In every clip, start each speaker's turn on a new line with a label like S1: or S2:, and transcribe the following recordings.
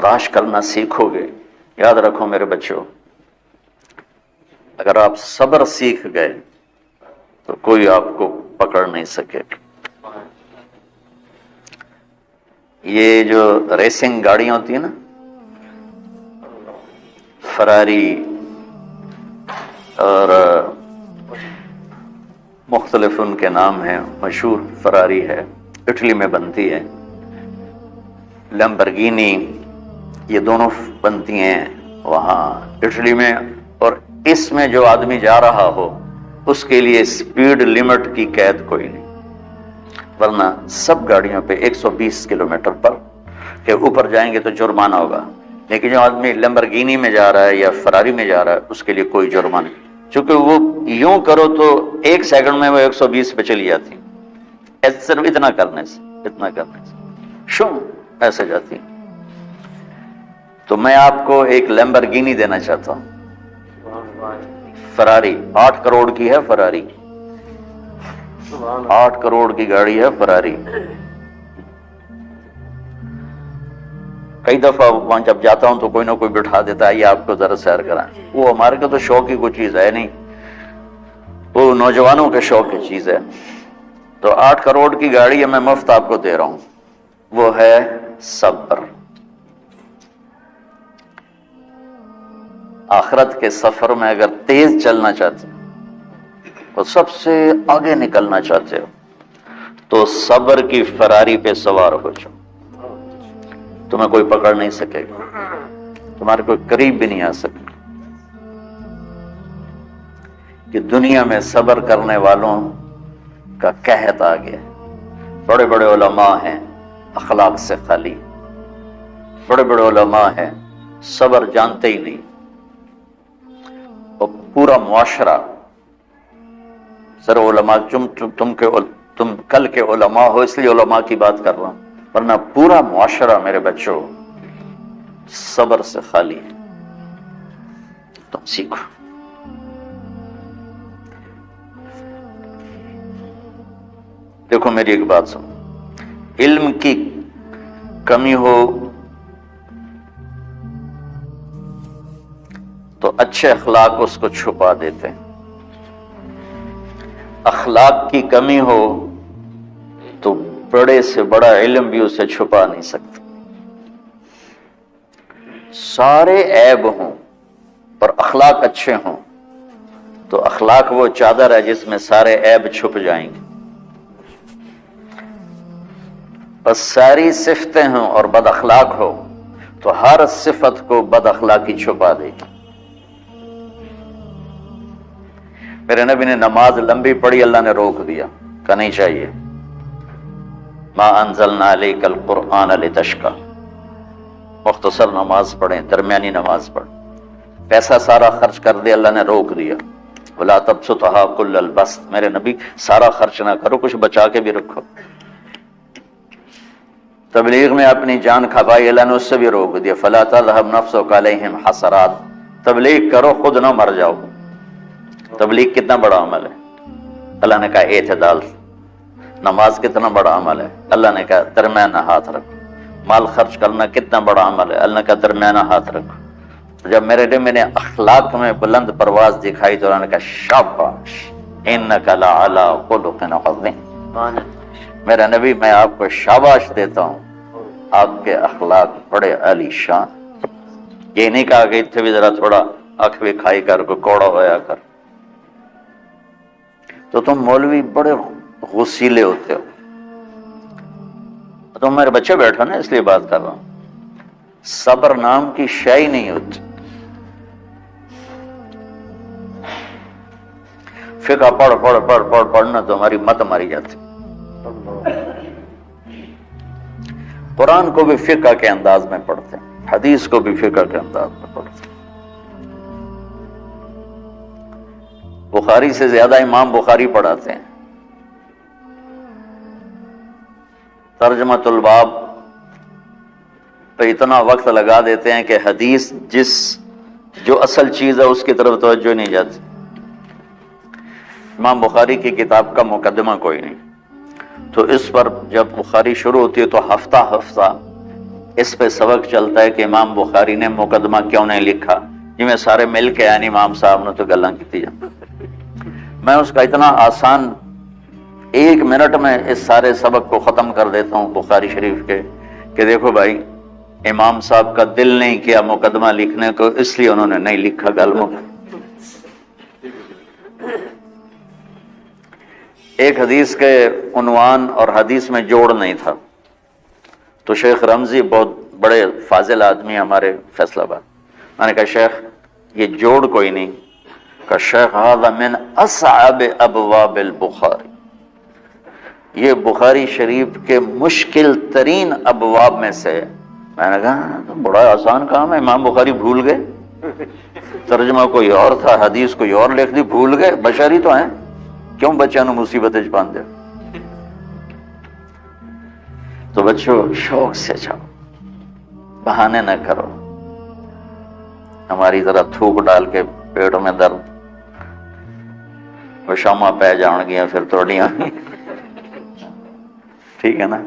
S1: برداشت کرنا سیکھو گے، یاد رکھو میرے بچوں، اگر آپ صبر سیکھ گئے تو کوئی آپ کو پکڑ نہیں سکے گا۔ یہ جو ریسنگ گاڑیاں ہوتی ہیں نا، فراری اور مختلف ان کے نام ہیں، مشہور فراری ہے، اٹلی میں بنتی ہے، لیمبرگینی، یہ دونوں بنتی ہیں وہاں اٹلی میں، اور اس میں جو آدمی جا رہا ہو اس کے لیے سپیڈ لمٹ کی قید کوئی نہیں، ورنہ سب گاڑیوں پہ 120 کلومیٹر پر کے اوپر جائیں گے تو جرمانہ ہوگا، لیکن جو آدمی لیمبرگینی میں جا رہا ہے یا فراری میں جا رہا ہے اس کے لیے کوئی جرمانہ نہیں، چونکہ وہ یوں کرو تو 1 سیکنڈ میں وہ 120 پہ چلی جاتی، صرف اتنا کرنے سے شو ایسے جاتی۔ تو میں آپ کو ایک لیمبرگینی دینا چاہتا ہوں، فراری 8 کروڑ کی ہے، فراری 8 کروڑ کی گاڑی ہے فراری۔ کئی دفعہ وہاں جب جاتا ہوں تو کوئی نہ کوئی بٹھا دیتا ہے، یہ آپ کو ذرا سیر کرائیں، وہ ہمارے کو تو شوق کی کوئی چیز ہے نہیں، وہ نوجوانوں کے شوق کی چیز ہے۔ تو 8 کروڑ کی گاڑی ہے، میں مفت آپ کو دے رہا ہوں، وہ ہے صبر۔ آخرت کے سفر میں اگر تیز چلنا چاہتے ہو اور سب سے آگے نکلنا چاہتے ہو تو صبر کی فراری پہ سوار ہو جاؤ، تمہیں کوئی پکڑ نہیں سکے گا، تمہارے کوئی قریب بھی نہیں آ سکے، کہ دنیا میں صبر کرنے والوں کا قحط آ گیا۔ بڑے بڑے علماء ہیں اخلاق سے خالی، بڑے بڑے علماء ہیں صبر جانتے ہی نہیں، اور پورا معاشرہ، سر علماء تم کل کے علماء ہو اس لیے علماء کی بات کر رہا ہوں، ورنہ پورا معاشرہ میرے بچوں صبر سے خالی ہے۔ تم سیکھو۔ دیکھو میری ایک بات سنو، علم کی کمی ہو تو اچھے اخلاق اس کو چھپا دیتے ہیں، اخلاق کی کمی ہو تو بڑے سے بڑا علم بھی اسے چھپا نہیں سکتا۔ سارے عیب ہوں اور اخلاق اچھے ہوں تو اخلاق وہ چادر ہے جس میں سارے عیب چھپ جائیں گے، بس ساری صفتیں ہوں اور بد اخلاق ہو تو ہر صفت کو بد اخلاقی چھپا دے گی۔ میرے نبی نے نماز لمبی پڑھی، اللہ نے روک دیا، کہ نہیں چاہیے، ما انزلنا علیک القرآن لتشقی، مختصر نماز پڑھیں، درمیانی نماز پڑھیں، پیسہ سارا خرچ کر دے، اللہ نے روک دیا، ولا تبسطھا کل البسط، میرے نبی سارا خرچ نہ کرو، کچھ بچا کے بھی رکھو۔ تبلیغ میں اپنی جان کھپائی، اللہ نے اس سے بھی روک دیا، فلا تذهب نفسک علیہم حسرات، تبلیغ کرو خود نہ مر جاؤ۔ تبلیغ کتنا بڑا عمل ہے، اللہ نے کہا اعتدال۔ نماز کتنا بڑا عمل ہے، اللہ نے کہا درمیانہ ہاتھ رکھو۔ مال خرچ کرنا کتنا بڑا عمل ہے، اللہ نے کہا درمیانہ ہاتھ رکھو۔ جب میرے نبی نے اخلاق میں بلند پرواز دکھائی تو اللہ نے کہا شاباش انک لعلی خلق عظیم، میرا نبی میں آپ کو شاباش دیتا ہوں، آپ کے اخلاق بڑے عالی شان۔ یہ نہیں کہا کہ اتنے بھی ذرا تھوڑا اکھ بھی کھائی کر کو کوڑا ہویا کر۔ تو تم مولوی بڑے غسیلے ہوتے ہو، تم میرے بچے بیٹھو نا اس لیے بات کر رہا ہوں، صبر نام کی شے ہی نہیں ہوتی۔ فقہ پڑھنا تو ہماری مت ماری جاتی، قرآن کو بھی فقہ کے انداز میں پڑھتے ہیں، حدیث کو بھی فقہ کے انداز میں پڑھتے ہیں۔ بخاری سے زیادہ امام بخاری پڑھاتے ہیں، ترجمۃ الباب پہ اتنا وقت لگا دیتے ہیں کہ حدیث جو اصل چیز ہے اس کی طرف توجہ نہیں جاتی۔ امام بخاری کی کتاب کا مقدمہ کوئی نہیں، تو اس پر جب بخاری شروع ہوتی ہے تو ہفتہ اس پہ سبق چلتا ہے کہ امام بخاری نے مقدمہ کیوں نہیں لکھا، جی میں سارے مل کے آئے امام صاحب نے تو گلاں کی جان. میں اس کا اتنا آسان 1 منٹ میں اس سارے سبق کو ختم کر دیتا ہوں بخاری شریف کے، کہ دیکھو بھائی امام صاحب کا دل نہیں کیا مقدمہ لکھنے کو، اس لیے انہوں نے نہیں لکھا. گلموں ایک حدیث کے عنوان اور حدیث میں جوڑ نہیں تھا، تو شیخ رمزی بہت بڑے فاضل آدمی ہمارے فیصل آباد، میں نے کہا شیخ یہ جوڑ کوئی نہیں، کہ شیخ ھذا من اصعب ابواب البخاری، یہ بخاری شریف کے مشکل ترین ابواب میں سے. میں نے کہا بڑا آسان کام ہے، امام بخاری بھول گئے، ترجمہ کوئی اور تھا، حدیث کوئی اور لکھ دی، بھول گئے، بشری تو ہیں، کیوں بچوں نے مصیبت چ پان دے. تو بچوں شوق سے جاؤ، بہانے نہ کرو. ہماری ذرا تھوک ڈال کے پیٹ میں درد، وہ شامہ پہ جان گیا پھر توڑیاں. ٹھیک ہے نا،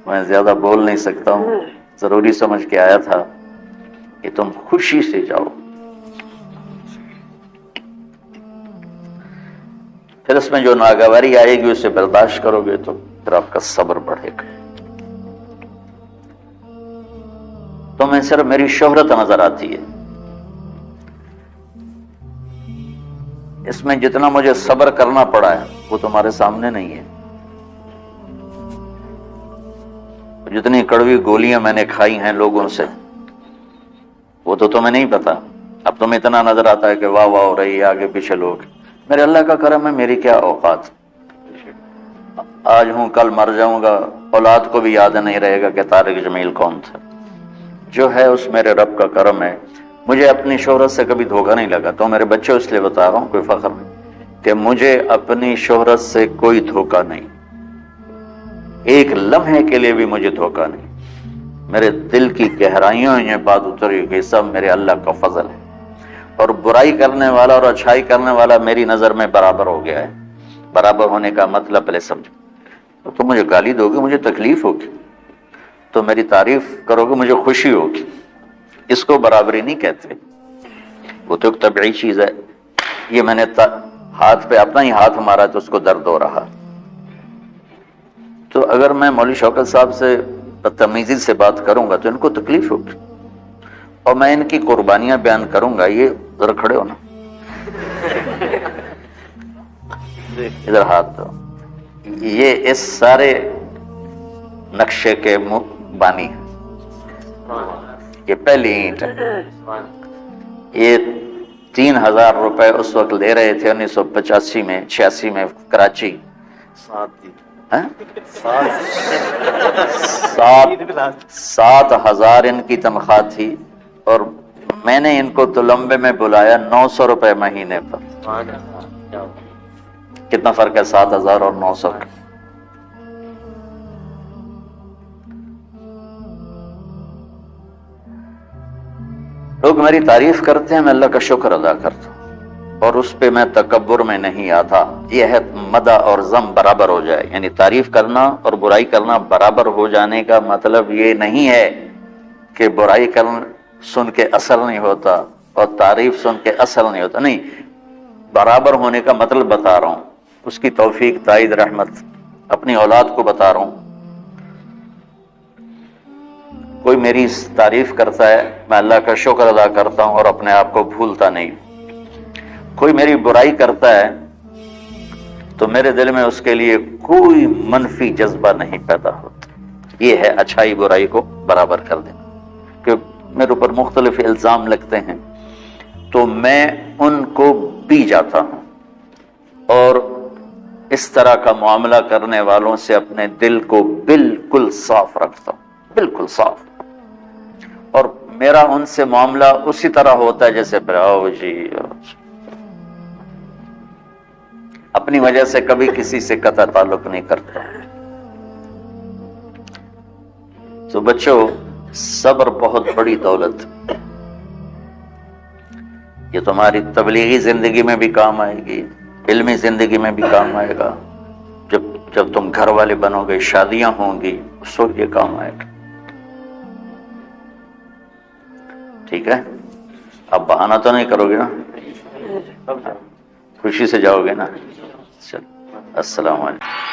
S1: میں زیادہ بول نہیں سکتا ہوں، ضروری سمجھ کے آیا تھا کہ تم خوشی سے جاؤ. پھر اس میں جو ناگواری آئے گی اسے برداشت کرو گے تو پھر آپ کا صبر بڑھے گا. تمہیں صرف میری شہرت نظر آتی ہے، اس میں جتنا مجھے صبر کرنا پڑا ہے وہ تمہارے سامنے نہیں ہے. جتنی کڑوی گولیاں میں نے کھائی ہیں لوگوں سے وہ تو تمہیں نہیں پتا. اب تمہیں اتنا نظر آتا ہے کہ واہ واہ ہو رہی ہے آگے پیچھے لوگ. میرے اللہ کا کرم ہے، میری کیا اوقات، آج ہوں کل مر جاؤں گا، اولاد کو بھی یاد نہیں رہے گا کہ طارق جمیل کون تھا. جو ہے اس میرے رب کا کرم ہے. مجھے اپنی شہرت سے کبھی دھوکہ نہیں لگا. تو میرے بچوں اس لیے بتا رہا ہوں، کوئی فخر نہیں، کہ مجھے اپنی شہرت سے کوئی دھوکہ نہیں، ایک لمحے کے لیے بھی مجھے دھوکہ نہیں. میرے دل کی گہرائیوں یہ بات اتری کہ سب میرے اللہ کا فضل ہے، اور برائی کرنے والا اور اچھائی کرنے والا میری نظر میں برابر ہو گیا ہے. برابر ہونے کا مطلب پہلے سمجھو. تو مجھے گالی دو گے مجھے تکلیف ہوگی، تو میری تعریف کرو گے مجھے خوشی ہوگی. اس کو برابری نہیں کہتے، وہ تو ایک طبعی چیز ہے. یہ میں نے ہاتھ پہ اپنا ہی ہاتھ مارا تو اس کو درد ہو رہا. تو اگر میں مولوی شوکت صاحب سے بدتمیزی سے بات کروں گا تو ان کو تکلیف ہوگی، اور میں ان کی قربانیاں بیان کروں گا. یہ ذرا کھڑے ہو نا، ادھر ہاتھ دو. یہ اس سارے نقشے کے بانی ہیں. یہ پہلی اینٹ ہے. یہ 3000 روپے اس وقت لے رہے تھے 1985 میں 86 میں کراچی. 7,000 ان کی تنخواہ تھی، اور میں نے ان کو تلمبے میں بلایا 900 روپے مہینے پر. کتنا فرق ہے 7,000 اور 900 کا؟ لوگ میری تعریف کرتے ہیں، میں اللہ کا شکر ادا کرتا ہوں، اور اس پہ میں تکبر میں نہیں آتا. یہ ہے مدح اور ذم برابر ہو جائے، یعنی تعریف کرنا اور برائی کرنا برابر ہو جانے کا مطلب یہ نہیں ہے کہ برائی کرنا سن کے اثر نہیں ہوتا اور تعریف سن کے اثر نہیں ہوتا. نہیں، برابر ہونے کا مطلب بتا رہا ہوں. اس کی توفیق، تائید، رحمت اپنی اولاد کو بتا رہا ہوں. کوئی میری تعریف کرتا ہے میں اللہ کا شکر ادا کرتا ہوں اور اپنے آپ کو بھولتا نہیں. کوئی میری برائی کرتا ہے تو میرے دل میں اس کے لیے کوئی منفی جذبہ نہیں پیدا ہوتا. یہ ہے اچھائی برائی کو برابر کر دینا. کہ میرے اوپر مختلف الزام لگتے ہیں تو میں ان کو پی جاتا ہوں، اور اس طرح کا معاملہ کرنے والوں سے اپنے دل کو بالکل صاف رکھتا ہوں، بالکل صاف. اور میرا ان سے معاملہ اسی طرح ہوتا ہے جیسے آؤ جی، اپنی وجہ سے کبھی کسی سے قطع تعلق نہیں کرتا. تو بچوں، صبر بہت بڑی دولت. یہ تمہاری تبلیغی زندگی میں بھی کام آئے گی، علمی زندگی میں بھی کام آئے گا. جب تم گھر والے بنو گے، شادیاں ہوں گی، اس وقت یہ کام آئے گا. ٹھیک ہے؟ اب بہانہ تو نہیں کرو گے نا؟ خوشی سے جاؤ گے نا؟ چلو، السلام علیکم.